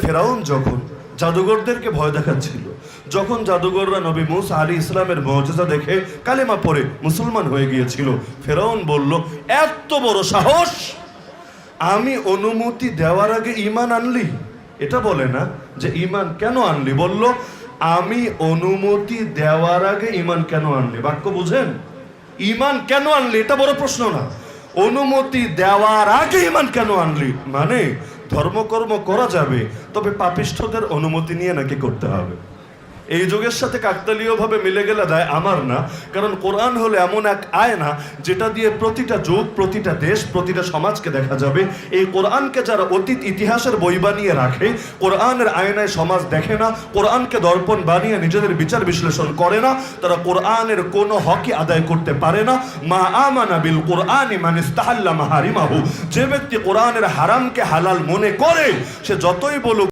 ফেরাউন যখন জাদুঘরদেরকে ভয় দেখাচ্ছিল, যখন জাদুঘররা নবী মুসা আলাইহিস সালামের মুজিজা দেখে কালেমা পড়ে মুসলমান হয়ে গিয়েছিল, ফেরাউন বলল, এত বড় সাহস, আমি অনুমতি দেওয়ার আগে ঈমান আনলি? এটা বলে না যে ঈমান কেন আনলি, বলল আমি অনুমতি দেওয়ার আগে ঈমান কেন আনলি। বাক্য বুঝেন? ঈমান কেন আনলি এটা বড় প্রশ্ন না, অনুমতি দেওয়ার আগে ঈমান কেন আনলি মানে ধর্মকর্ম করা যাবে, তবে পাপিষ্ঠদের অনুমতি নিয়ে নাকি করতে হবে। এই যুগের সাথে কাকতালীয়ভাবে মিলে গেলে দেয় আমার না, কারণ কোরআন হলো এমন এক আয়না যেটা দিয়ে প্রতিটা যুগ, প্রতিটা দেশ, প্রতিটা সমাজকে দেখা যাবে। এই কোরআনকে যারা অতীত ইতিহাসের বই বানিয়ে রাখে, কোরআনের আয়নায় সমাজ দেখে না, কোরআনকে দর্পণ বানিয়ে নিজেদের বিচার বিশ্লেষণ করে না, তারা কোরআনের কোনো হকই আদায় করতে পারে না। মা আমানা বিল কোরআনি মান ইস্তাহাল্লা মাহারিমাহু, যে ব্যক্তি কোরআনের হারামকে হালাল মনে করে, সে যতই বলুক